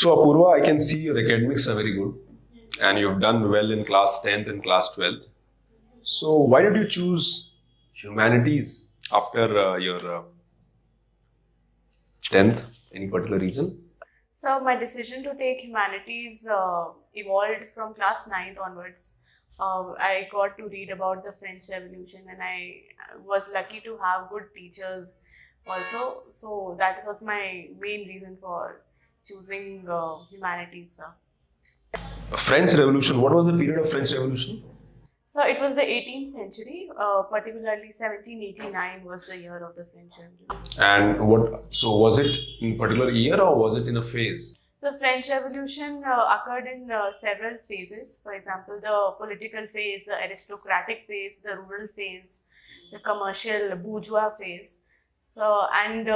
So Apurva, I can see your academics are very good and you've done well in class 10th and class 12th. So why did you choose humanities after your 10th? Any particular reason? So my decision to take humanities evolved from class 9th onwards. I got to read about the French Revolution and I was lucky to have good teachers also. So that was my main reason for choosing humanities. French Revolution. What was the period of French Revolution? So it was the 18th century, particularly 1789 was the year of the French Revolution. And what? So was it in particular year or was it in a phase? So French Revolution occurred in several phases. For example, the political phase, the aristocratic phase, the rural phase, the commercial bourgeois phase. So and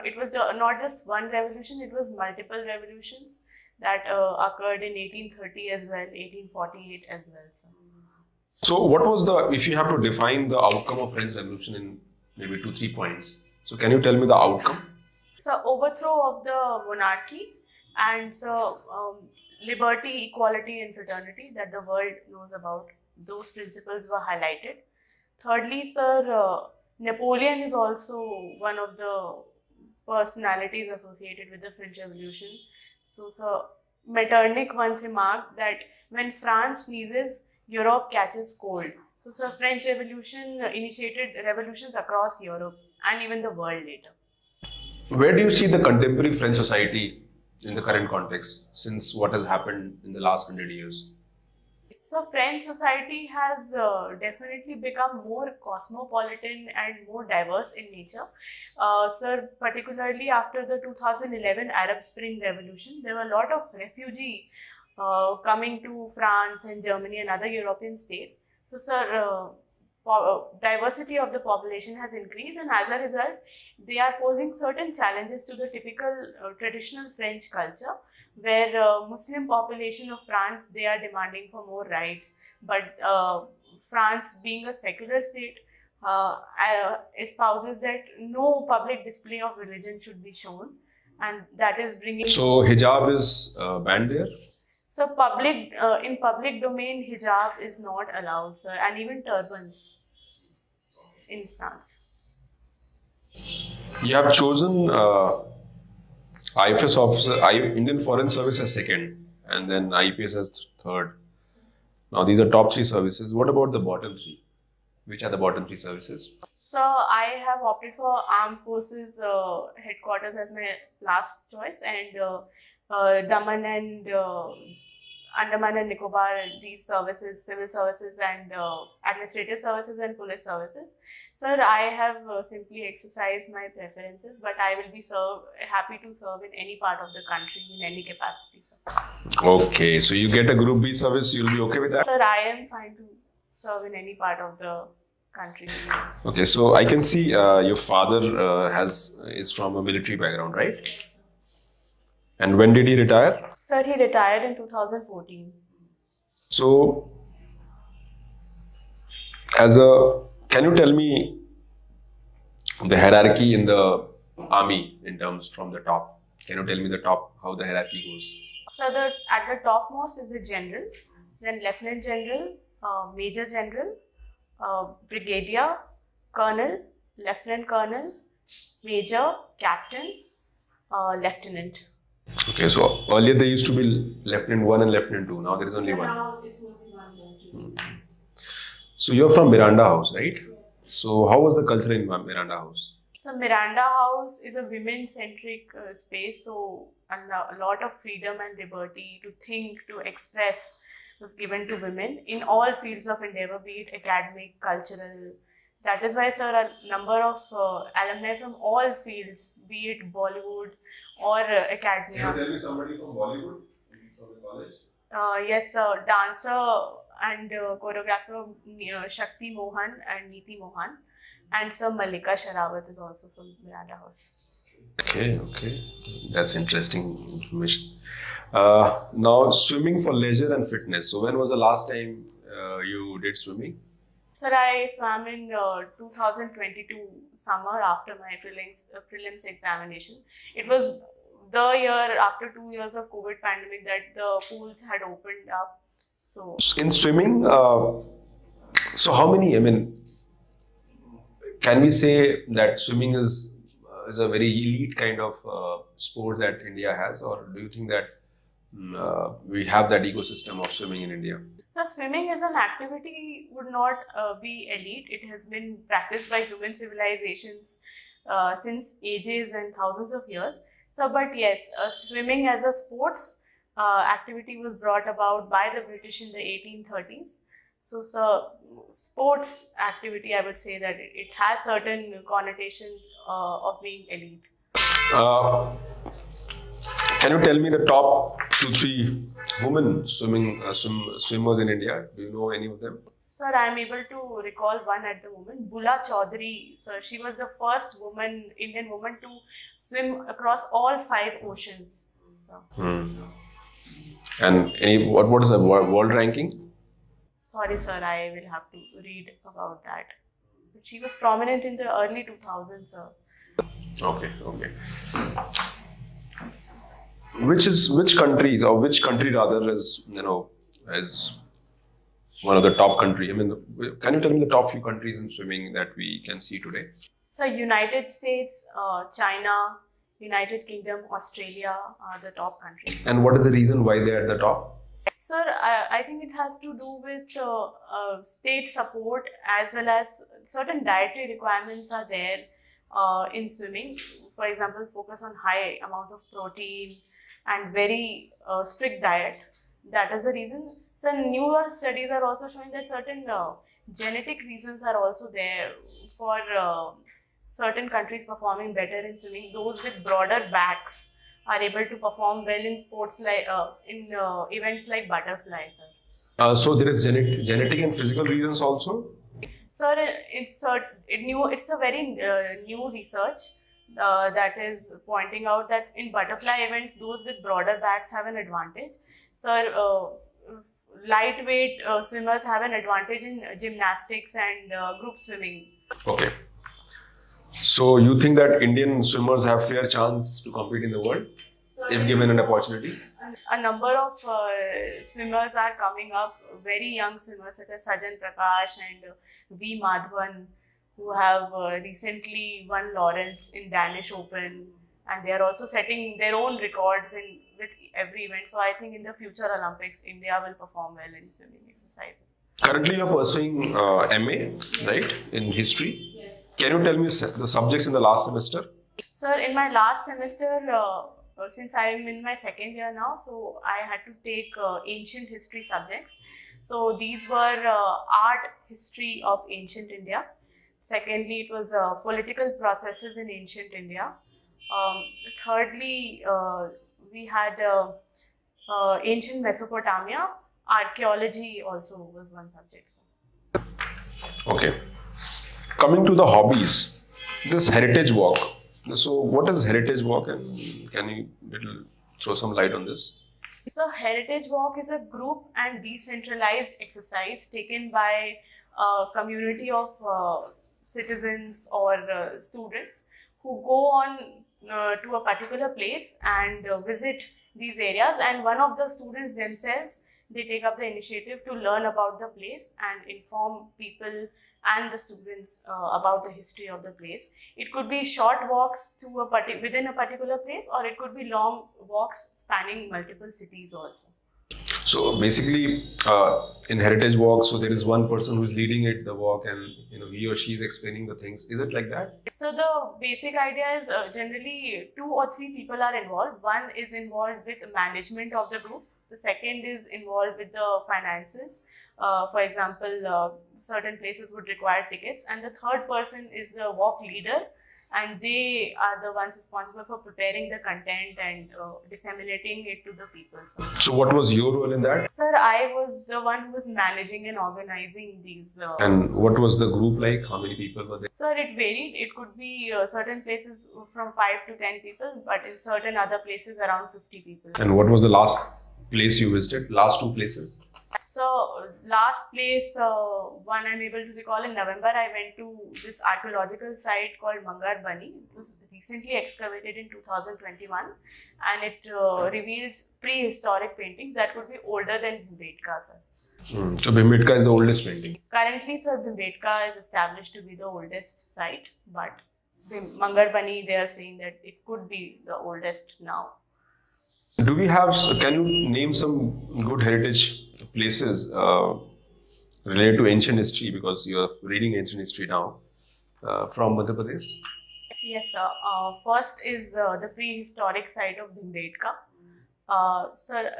it was not just one revolution; it was multiple revolutions that occurred in 1830 as well, 1848 as well. So what was if you have to define the outcome of French Revolution in maybe 2-3 points, so can you tell me the outcome? So overthrow of the monarchy and liberty, equality and fraternity that the world knows about. Those principles were highlighted. Thirdly, sir, Napoleon is also one of the personalities associated with the French Revolution. So, Sir Metternich once remarked that when France sneezes, Europe catches cold. So, Sir, French Revolution initiated revolutions across Europe and even the world later. Where do you see the contemporary French society in the current context, since what has happened in the last 100 years? So, French society has definitely become more cosmopolitan and more diverse in nature. Sir, particularly after the 2011 Arab Spring Revolution, there were a lot of refugees coming to France and Germany and other European states. So, sir, diversity of the population has increased, and as a result, they are posing certain challenges to the typical traditional French culture, where Muslim population of France, they are demanding for more rights. But France, being a secular state, espouses that no public display of religion should be shown, and that is bringing. So hijab is banned there? So in public domain, hijab is not allowed, sir, and even turbans in France. You have chosen IFS officer, Indian Foreign Service as second, and then IPS as third. Now these are top 3 services. What about the bottom 3? Which are the bottom 3 services? So I have opted for Armed Forces headquarters as my last choice, and Daman and Andaman and Nicobar, these services, civil services and administrative services and police services. Sir, I have simply exercised my preferences, but I will be happy to serve in any part of the country in any capacity, sir. Okay, so you get a Group B service, you'll be okay with that? Sir, I am fine to serve in any part of the country. Okay, so I can see your father is from a military background, right? And when did he retire? Sir, he retired in 2014. So, can you tell me the hierarchy in the army in terms from the top? Can you tell me the top, how the hierarchy goes? So, at the topmost is the general, then lieutenant general, major general, brigadier, colonel, lieutenant colonel, major, captain, lieutenant. Okay, so earlier there used to be Lieutenant 1 and Lieutenant 2. Now there is only one. Now it's only one. So you're from Miranda House, right? Yes. So how was the culture in Miranda House? So Miranda House is a women-centric space. So a lot of freedom and liberty to think, to express was given to women in all fields of endeavor, be it academic, cultural. That is why, sir, a number of alumni from all fields, be it Bollywood or academia. Can you tell me somebody from Bollywood, from the college? Yes, sir. Dancer and choreographer Shakti Mohan and Neeti Mohan. And Sir Malika Sharawat is also from Miranda House. Okay. That's interesting information. Now, swimming for leisure and fitness. So when was the last time you did swimming? Sir, I swam in 2022 summer after my prelims examination. It was the year after 2 years of COVID pandemic that the pools had opened up. So In swimming, so how many? I mean, can we say that swimming is a very elite kind of sport that India has, or do you think that we have that ecosystem of swimming in India? So swimming as an activity would not be elite. It has been practiced by human civilizations since ages and thousands of years. So, but yes, swimming as a sports activity was brought about by the British in the 1830s. So, sports activity, I would say that it has certain connotations of being elite. Uh, can you tell me the top 2-3 women swimmers in India? Do you know any of them? Sir, I am able to recall one at the moment. Bula Chaudhary, sir. She was the first Indian woman to swim across all 5 oceans. So. And what is the world ranking? Sorry, sir, I will have to read about that. But she was prominent in the early 2000s, sir. Okay. Which country rather is one of the top country? I mean, can you tell me the top few countries in swimming that we can see today? So, United States, China, United Kingdom, Australia are the top countries. And what is the reason why they are at the top? Sir, I think it has to do with state support as well as certain dietary requirements are there in swimming. For example, focus on high amount of protein and very strict diet. That is the reason. So newer studies are also showing that certain genetic reasons are also there for certain countries performing better in swimming. Those with broader backs are able to perform well in sports like in events like butterfly, sir. So there is genetic and physical reasons also? Sir, it's a very new research that is pointing out that in butterfly events, those with broader backs have an advantage. Sir, lightweight swimmers have an advantage in gymnastics and group swimming. Okay. So you think that Indian swimmers have fair chance to compete in the world if given an opportunity? A number of swimmers are coming up, very young swimmers such as Sajan Prakash and V. Madhavan, who have recently won Lawrence in Danish Open, and they are also setting their own records with every event. So I think in the future Olympics, India will perform well in swimming exercises. Currently you are pursuing MA, right, in history? Yes. Can you tell me the subjects in the last semester? Sir, in my last semester, since I am in my second year now, so I had to take ancient history subjects. So these were art history of ancient India. Secondly, it was political processes in ancient India. Thirdly, we had ancient Mesopotamia. Archaeology also was one subject. Sir. Okay. Coming to the hobbies, this heritage walk. So what is heritage walk, and can you throw some light on this? So heritage walk is a group and decentralized exercise taken by a community of citizens or students who go on to a particular place and visit these areas, and one of the students themselves, they take up the initiative to learn about the place and inform people and the students about the history of the place. It could be short walks to within a particular place, or it could be long walks spanning multiple cities also. So basically, in heritage walk, so there is one person who is leading the walk, and he or she is explaining the things. Is it like that? So the basic idea is generally 2 or 3 people are involved. One is involved with management of the group. The second is involved with the finances. For example, certain places would require tickets, and the third person is a walk leader, and they are the ones responsible for preparing the content and disseminating it to the people. So what was your role in that? Sir, I was the one who was managing and organizing these. And what was the group like? How many people were there? Sir, it varied. It could be certain places from 5 to 10 people, but in certain other places around 50 people. And what was the last place you visited? Last 2 places? So last place, one I'm able to recall in November, I went to this archaeological site called Mangar Bani. It was recently excavated in 2021, and it reveals prehistoric paintings that could be older than Bhimbetka, sir. So Bhimbetka is the oldest painting. Currently, sir, Bhimbetka is established to be the oldest site, but the Mangar Bani, they are saying that it could be the oldest now. Do we have, can you name some good heritage places related to ancient history, because you are reading ancient history now from Madhya Pradesh? Yes, sir. First is the prehistoric site of Bhimbetka.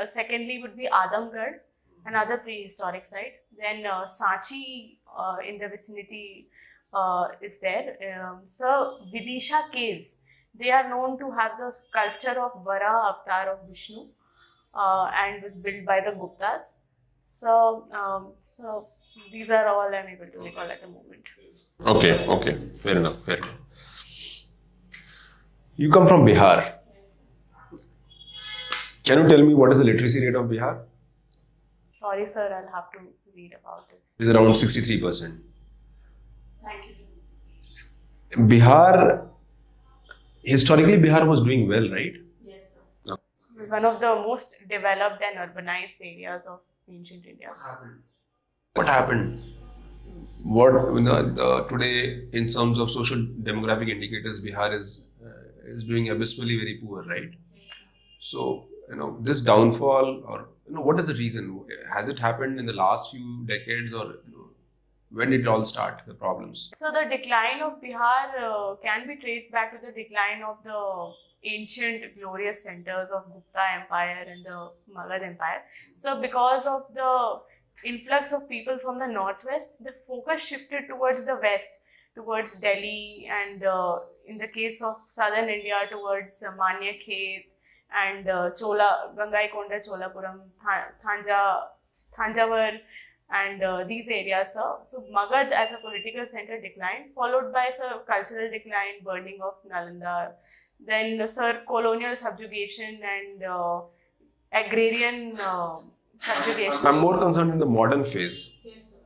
Secondly would be Adamgarh, another prehistoric site. Then Sanchi in the vicinity is there. Vidisha caves. They are known to have the sculpture of Varaha avatar of Vishnu and was built by the Guptas. So these are all I'm able to recall at the moment. Okay. Fair enough. You come from Bihar. Can you tell me what is the literacy rate of Bihar? Sorry, sir, I'll have to read about this. It is around 63%. Thank you, sir. Historically, Bihar was doing well, right? Yes, sir. It was one of the most developed and urbanized areas of ancient India. What happened? Today, in terms of social demographic indicators, Bihar is doing abysmally very poor, right? So, this downfall, or what is the reason? Has it happened in the last few decades, or when did it all start, the problems? So the decline of Bihar can be traced back to the decline of the ancient glorious centers of Gupta Empire and the Magadha Empire. So because of the influx of people from the northwest, the focus shifted towards the west, towards Delhi, and in the case of southern India, towards Manya Khet and Gangaikonda, Cholapuram, Thanjavur, and these areas, sir. So Magad as a political center declined, followed by cultural decline, burning of Nalanda, then colonial subjugation and agrarian subjugation. I'm more concerned in the modern phase. Yes, sir.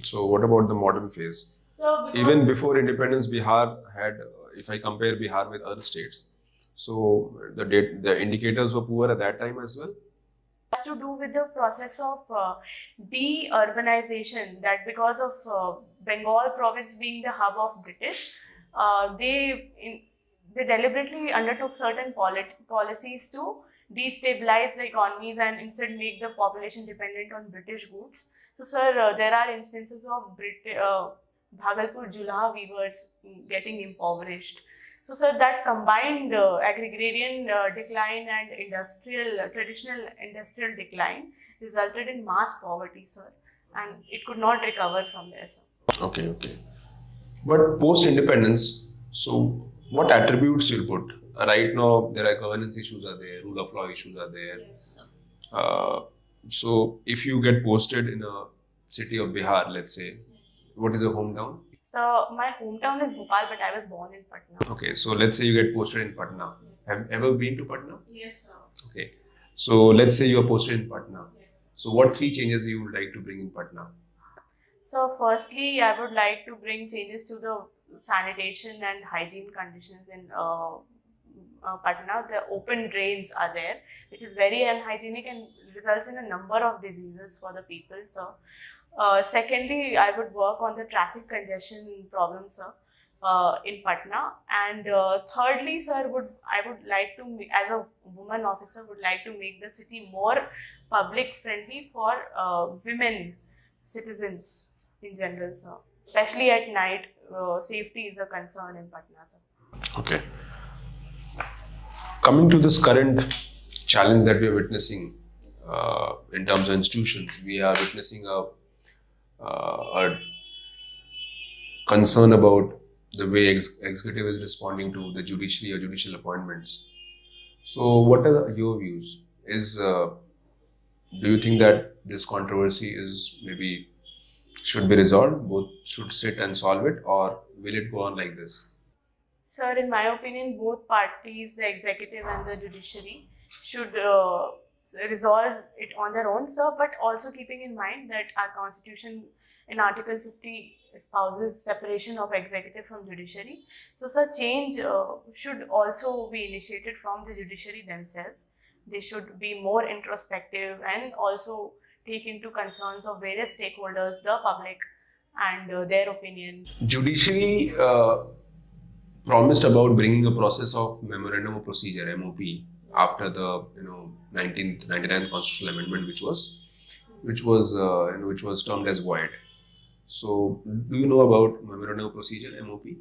So what about the modern phase? So even before independence, Bihar had, if I compare Bihar with other states, so the indicators were poor at that time as well? Has to do with the process of de-urbanization, that because of Bengal province being the hub of British, they deliberately undertook certain policies to destabilize the economies and instead make the population dependent on British goods. So, sir, there are instances of Bhagalpur Julha weavers getting impoverished. So, sir, that combined agrarian decline and traditional industrial decline resulted in mass poverty, sir, and it could not recover from there, sir. Okay. But post-independence, so what attributes you'll put? Right now, there are governance issues are there, rule of law issues are there. Yes, So, if you get posted in a city of Bihar, let's say, what is your hometown? So, my hometown is Bhopal, but I was born in Patna. Okay, so let's say you get posted in Patna. Have you ever been to Patna? Yes, sir. Okay, so let's say you are posted in Patna. Yes. So, what 3 changes you would like to bring in Patna? So, firstly, I would like to bring changes to the sanitation and hygiene conditions in Patna. The open drains are there, which is very unhygienic and results in a number of diseases for the people, sir. Secondly, I would work on the traffic congestion problem, sir, in Patna. And thirdly, sir, I would like to, as a woman officer, would like to make the city more public friendly for women citizens in general, sir. Especially at night, safety is a concern in Patna, sir. Okay. Coming to this current challenge that we are witnessing in terms of institutions, we are witnessing a concern about the way executive is responding to the judiciary or judicial appointments. So, what are your views? Do you think that this controversy should be resolved? Both should sit and solve it, or will it go on like this? Sir, in my opinion, both parties, the executive and the judiciary, should resolve it on their own, sir, but also keeping in mind that our constitution in Article 50 espouses separation of executive from judiciary. So, sir, change should also be initiated from the judiciary themselves. They should be more introspective and also take into concerns of various stakeholders, the public, and their opinion. Judiciary promised about bringing a process of memorandum of procedure (MOP) after the 99th constitutional amendment, which was termed as void. So, do you know about memorandum of procedure (MOP)?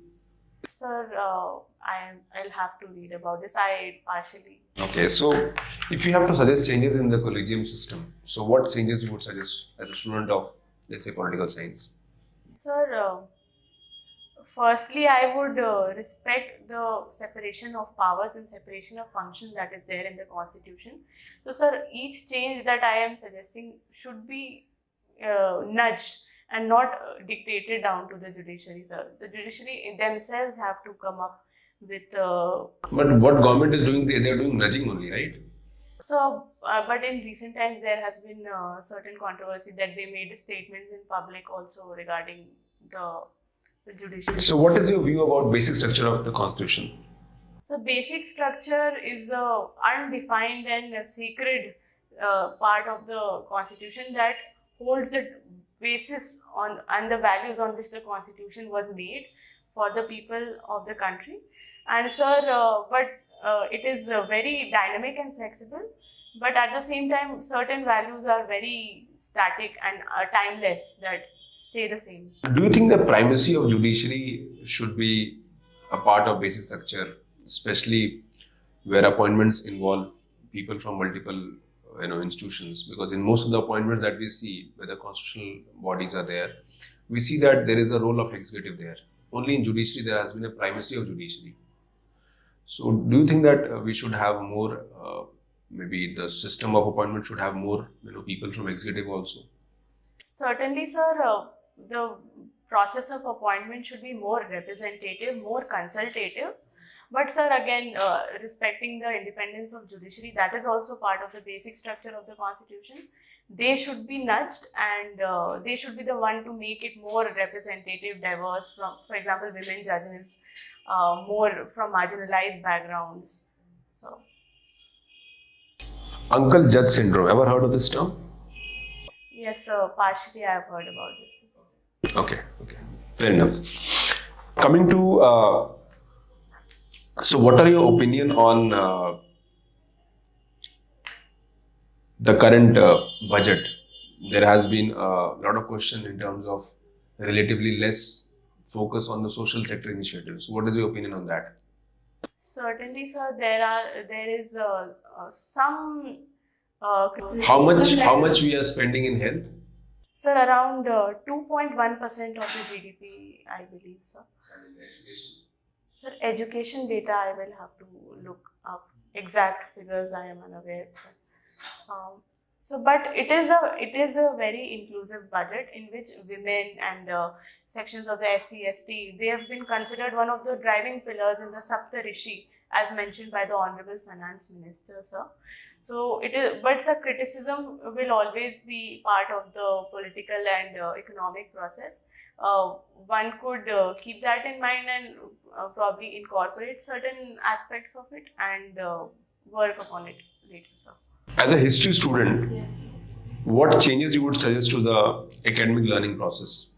Sir, I'll have to read about this. I partially. Okay, so if you have to suggest changes in the collegium system, so what changes you would suggest as a student of, let's say, political science? Sir, firstly, I would respect the separation of powers and separation of function that is there in the constitution. So, sir, each change that I am suggesting should be nudged and not dictated down to the judiciary, sir. The judiciary themselves have to come up with. But what government is doing, they are doing nudging only, right? So, but in recent times, there has been certain controversy that they made statements in public also regarding the judiciary. So, what is your view about basic structure of the constitution? So, basic structure is a undefined and a sacred part of the constitution that holds the basis on and the values on which the constitution was made for the people of the country. And sir, it is very dynamic and flexible, but at the same time certain values are very static and timeless, that stay the same. Do you think the primacy of judiciary should be a part of basic structure, especially where appointments involve people from multiple institutions? Because in most of the appointments that we see, where the constitutional bodies are there, we see that there is a role of executive there. Only in judiciary there has been a primacy of judiciary. So, do you think that we should have more? Maybe the system of appointment should have more, people from executive also. Certainly, sir. The process of appointment should be more representative, more consultative. But sir, again, respecting the independence of judiciary, that is also part of the basic structure of the constitution. They should be nudged, and they should be the one to make it more representative, diverse from, for example, women judges, more from marginalized backgrounds. So, Uncle Judge syndrome. Ever heard of this term? yes, sir. Partially, I have heard about this. Okay. Fair enough. Coming to so, what are your opinion on the current budget? There has been a lot of question in terms of relatively less focus on the social sector initiatives. What is your opinion on that? Certainly, sir. There is some. How much we are spending in health? Sir, around 2.1% of the GDP, I believe, sir. And in education? Sir, education data, I will have to look up. Exact figures, I am unaware. But it is a very inclusive budget in which women and sections of the SC/ST, they have been considered one of the driving pillars in the Saptarishi, as mentioned by the Honorable Finance Minister, sir. So but sir, criticism will always be part of the political and economic process. One could keep that in mind and probably incorporate certain aspects of it and work upon it later, sir. As a history student, Yes. what changes you would suggest to the academic learning process,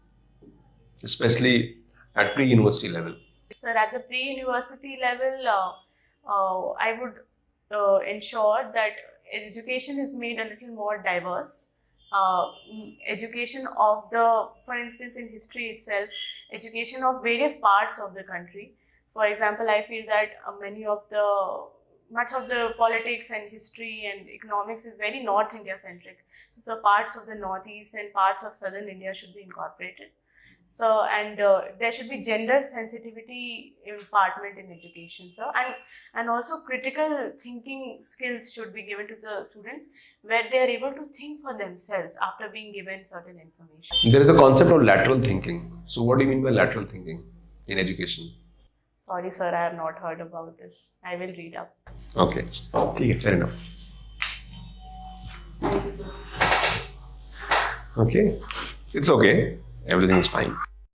especially at pre-university level? Sir, at the pre-university level, I would ensure that education is made a little more diverse. Education of for instance, in history itself, education of various parts of the country. For example, I feel that much of the politics and history and economics is very North India centric. So parts of the Northeast and parts of Southern India should be incorporated. So, and there should be gender sensitivity impartment in education, sir, and also critical thinking skills should be given to the students, where they are able to think for themselves after being given certain information. There is a concept of lateral thinking. So, what do you mean by lateral thinking in education? Sorry, sir, I have not heard about this. I will read up. Okay, fair enough. Thank you, sir. Okay, it's okay. Everything is fine.